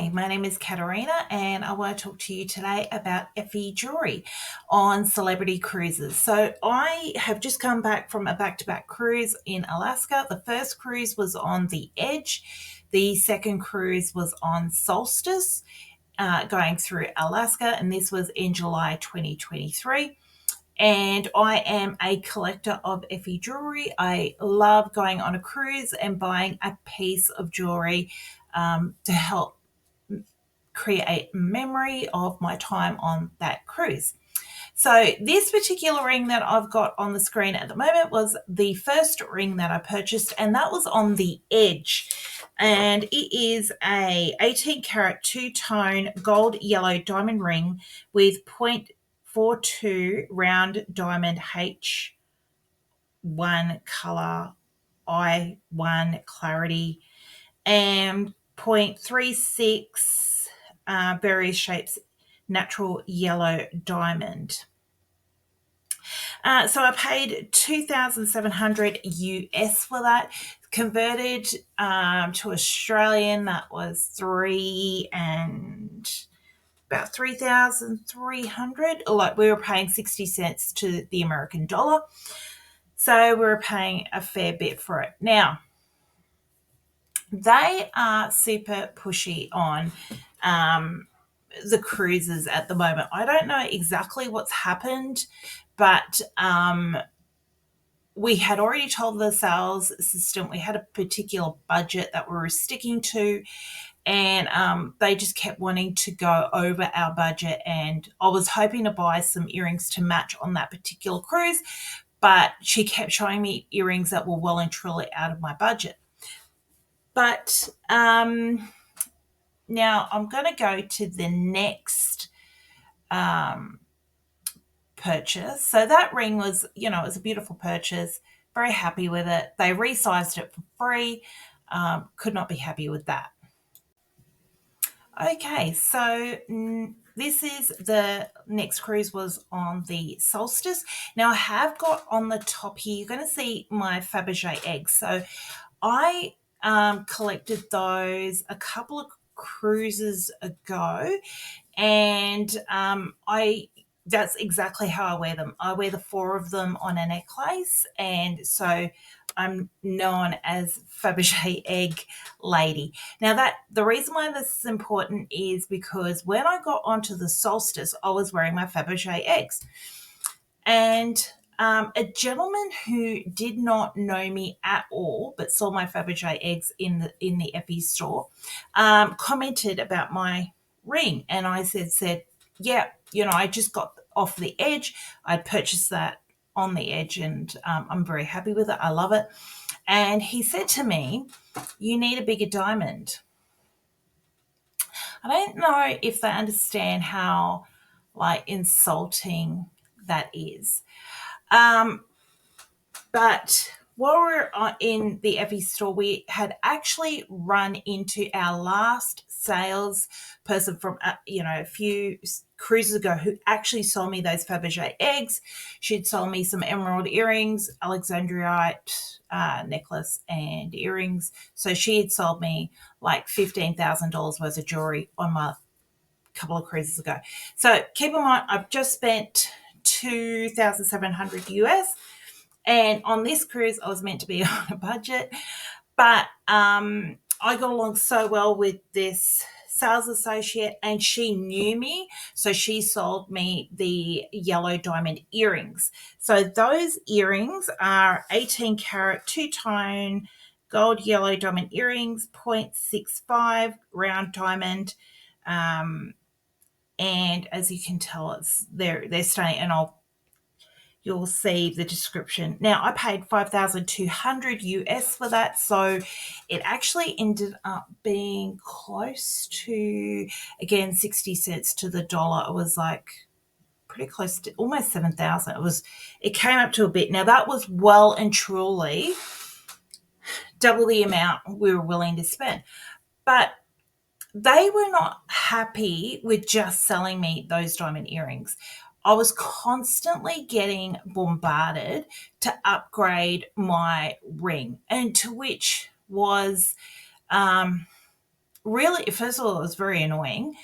Hi, my name is Katerina, and I want to talk to you today about Effy Jewellery on celebrity cruises. So, I have just come back from a back to back cruise in Alaska. The first cruise was on the Edge, the second cruise was on Solstice, going through Alaska, and this was in July 2023. And I am a collector of Effy jewelry. I love going on a cruise and buying a piece of jewelry to help create memory of my time on that cruise. So this particular ring that I've got on the screen at the moment was the first ring that I purchased, and that was on the Edge. And it is a 18 karat two-tone gold yellow diamond ring with 0.42 round diamond H1 color, I1 clarity, and 0.36 various shapes natural yellow diamond. So I paid 2,700 US for that. Converted to Australian, that was about 3,300. Like, we were paying 60 cents to the American dollar. So we were paying a fair bit for it. Now, they are super pushy on the cruises at the moment. I don't know exactly what's happened, but we had already told the sales assistant we had a particular budget that we were sticking to, and they just kept wanting to go over our budget. And I was hoping to buy some earrings to match on that particular cruise, but she kept showing me earrings that were well and truly out of my budget. But now I'm going to go to the next purchase. So that ring was, it was a beautiful purchase. Very happy with it. They resized it for free. Could not be happy with that. Okay, so this is the next cruise was on the Solstice. Now I have got on the top here, you're going to see my Fabergé eggs. So I collected those a couple of cruises ago, and that's exactly how I wear them. I wear the four of them on a necklace, and so I'm known as Fabergé egg lady. Now, that the reason why this is important is because when I got onto the Solstice, I was wearing my Fabergé eggs, and a gentleman who did not know me at all but saw my Fabergé eggs in the Effy store commented about my ring, and I said, yeah, I just got off the Edge. I purchased that on the Edge, and I'm very happy with it. I love it. And he said to me, you need a bigger diamond. I don't know if they understand how insulting that is. But while we were in the Effy store, we had actually run into our last sales person from a few cruises ago, who actually sold me those Fabergé eggs. She'd sold me some emerald earrings, Alexandrite necklace and earrings. So she had sold me like $15,000 worth of jewelry on my couple of cruises ago. So keep in mind, I've just spent 2,700 US. And on this cruise, I was meant to be on a budget, but I got along so well with this sales associate, and she knew me, so she sold me the yellow diamond earrings. So those earrings are 18 karat two-tone gold yellow diamond earrings, 0.65 round diamond, and as you can tell, they're stunning, and you'll see the description. Now, I paid 5,200 US for that, so it actually ended up being close to, again, 60 cents to the dollar. It was like pretty close to almost 7,000. It came up to a bit. Now, that was well and truly double the amount we were willing to spend. But they were not happy with just selling me those diamond earrings. I was constantly getting bombarded to upgrade my ring, and to which was really, first of all, it was very annoying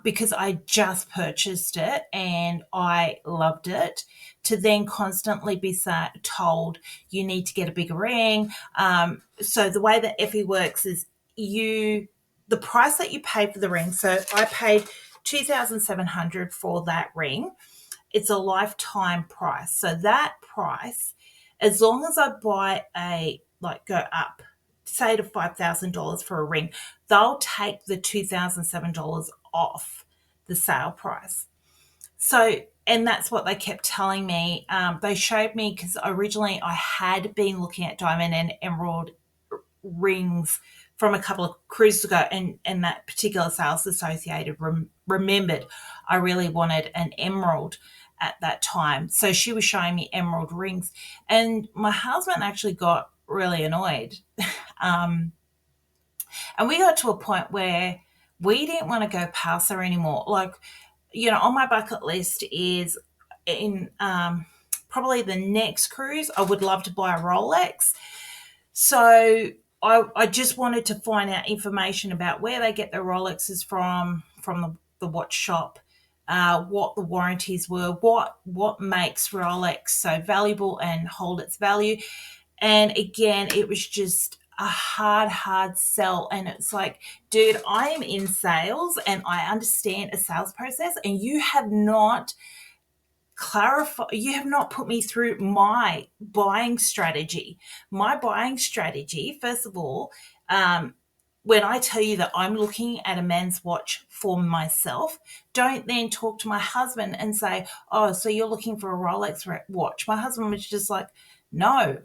because I just purchased it and I loved it. To then constantly be told you need to get a bigger ring. So the way that Effie works is the price that you pay for the ring. So I paid 2,700 for that ring. It's a lifetime price. So that price, as long as I buy go up, say to $5,000 for a ring, they'll take the $2,007 off the sale price. So, and that's what they kept telling me. They showed me because originally I had been looking at diamond and emerald rings from a couple of cruises ago, and that particular sales associated remembered I really wanted an emerald at that time. So she was showing me emerald rings, and my husband actually got really annoyed. Um, and we got to a point where we didn't want to go past her anymore. Like, on my bucket list is in probably the next cruise, I would love to buy a Rolex. So I just wanted to find out information about where they get their Rolexes from the watch shop, what the warranties were, what makes Rolex so valuable and hold its value. And again, it was just a hard sell. And it's like, dude, I am in sales and I understand a sales process, and you have not put me through my buying strategy. My buying strategy, first of all, when I tell you that I'm looking at a men's watch for myself, don't then talk to my husband and say, oh, so you're looking for a Rolex watch. My husband was just like, no.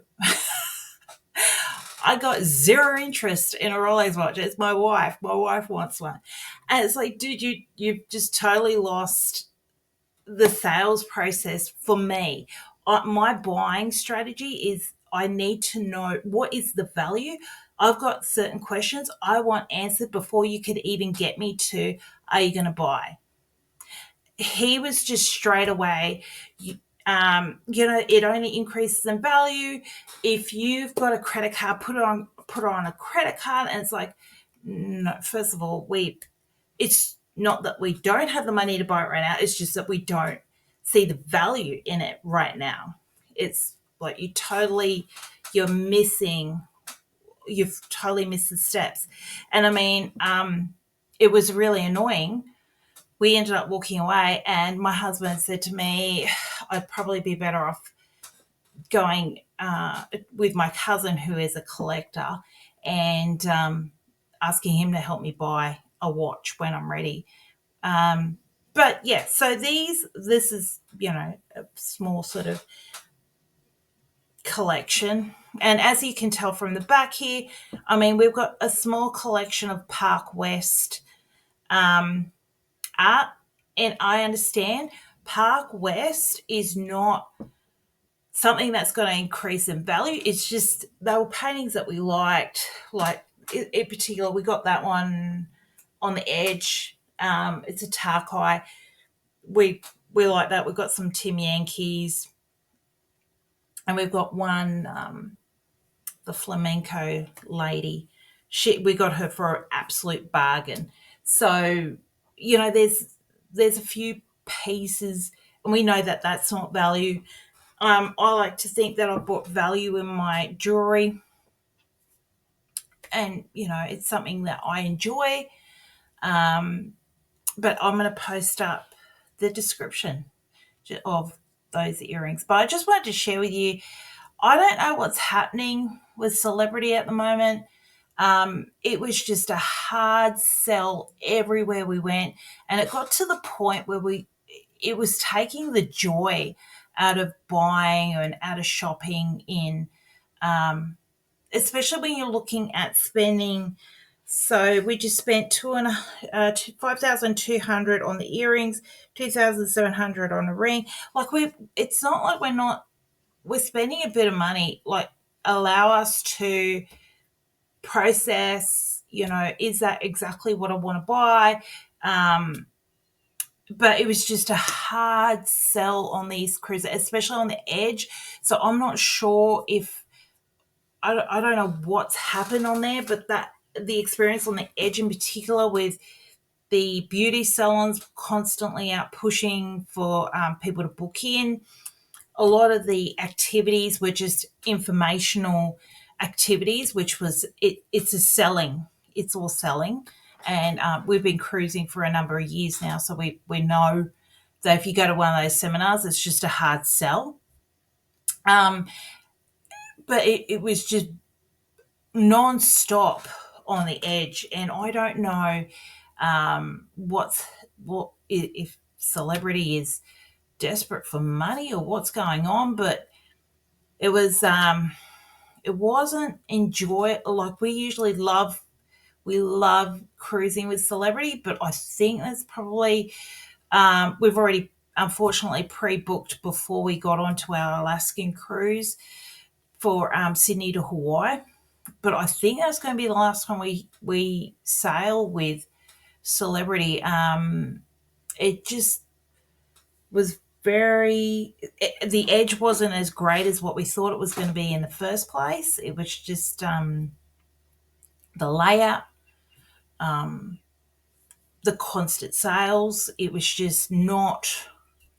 I got zero interest in a Rolex watch. It's my wife. My wife wants one. And it's like, dude, you've just totally lost the sales process for me. My buying strategy is I need to know what is the value. I've got certain questions I want answered before you could even get me to, are you going to buy? He was just straight away, it only increases in value if you've got a credit card. Put it on a credit card, and it's like, no. First of all, it's not that we don't have the money to buy it right now. It's just that we don't see the value in it right now. It's like you've totally missed the steps. And I mean, it was really annoying. We ended up walking away, and my husband said to me, I'd probably be better off going with my cousin who is a collector, and asking him to help me buy a watch when I'm ready. But yeah, so this is, a small sort of collection. And as you can tell from the back here, I mean, we've got a small collection of Park West art. And I understand Park West is not something that's going to increase in value. It's just they were paintings that we liked. Like in particular, we got that one on the edge. It's a Tarkai. We like that. We've got some Tim Yankees, and we've got one, the flamenco lady. We got her for an absolute bargain. So there's a few pieces, and we know that that's not value. I like to think that I've bought value in my jewelry, and it's something that I enjoy. But I'm going to post up the description of those earrings. But I just wanted to share with you, I don't know what's happening with celebrity at the moment. It was just a hard sell everywhere we went, and it got to the point where it was taking the joy out of buying and out of shopping especially when you're looking at spending. So we just spent 5,200 on the earrings, 2,700 on a ring. Like it's not like we're spending a bit of money. Like, allow us to process, is that exactly what I want to buy? But it was just a hard sell on these cruises, especially on the edge. So I'm not sure if I don't know what's happened on there, but that the experience on the Edge in particular with the beauty salons constantly out pushing for people to book in. A lot of the activities were just informational activities, which was it's a selling, it's all selling, and we've been cruising for a number of years now, so we know that if you go to one of those seminars, it's just a hard sell. Um, but it was just non-stop on the Edge, and I don't know what if celebrity is desperate for money or what's going on, but it was it wasn't enjoy like we love cruising with celebrity, but I think that's probably we've already unfortunately pre-booked before we got onto our Alaskan cruise for Sydney to Hawaii. But I think that's going to be the last time we sail with celebrity. It just was the Edge wasn't as great as what we thought it was going to be in the first place. It was just the layout, the constant sales. It was just not,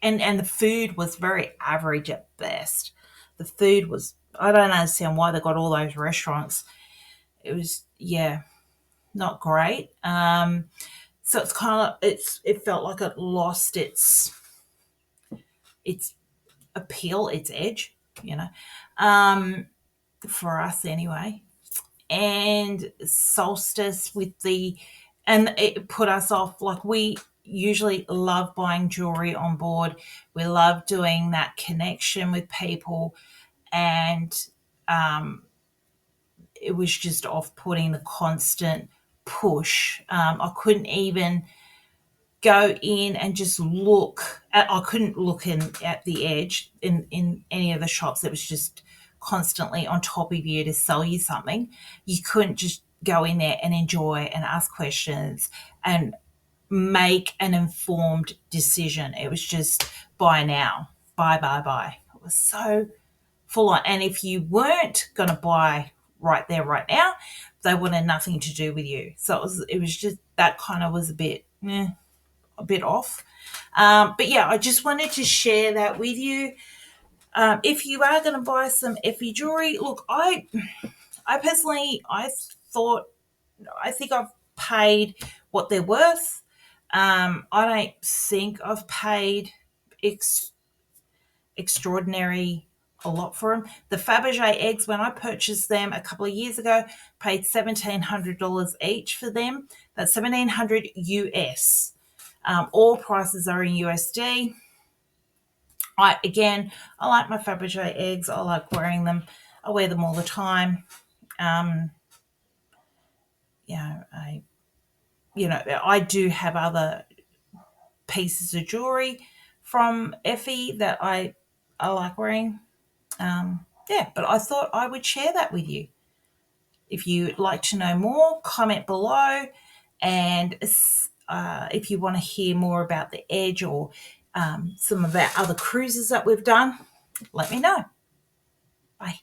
and the food was very average at best. The food was, I don't understand why they got all those restaurants. It was, yeah, not great. So it's kind of it felt like it lost its appeal, its edge, you know, for us anyway. And solstice with the, and it put us off. Like, we usually love buying jewelry on board. We love doing that connection with people, and it was just off putting, the constant push. I couldn't even go in and just look at, I couldn't look in at the Edge in any of the shops. It was just constantly on top of you to sell you something. You couldn't just go in there and enjoy and ask questions and make an informed decision. It was just buy now, buy. It was so full on. And if you weren't going to buy right there, right now, they wanted nothing to do with you. So it was just that kind of was a bit off. But yeah, I just wanted to share that with you. If you are going to buy some Effy jewelry, look, I personally, thought, I think I've paid what they're worth. I don't think I've paid extraordinary a lot for them. The Fabergé eggs, when I purchased them a couple of years ago, paid $1,700 each for them. That's 1,700 US. All prices are in USD. I like my Fabergé eggs. I like wearing them. I wear them all the time. Um, I I do have other pieces of jewelry from Effie that I like wearing. Yeah, but I thought I would share that with you. If you'd like to know more, comment below. And if you want to hear more about the Edge or some of our other cruises that we've done, let me know. Bye.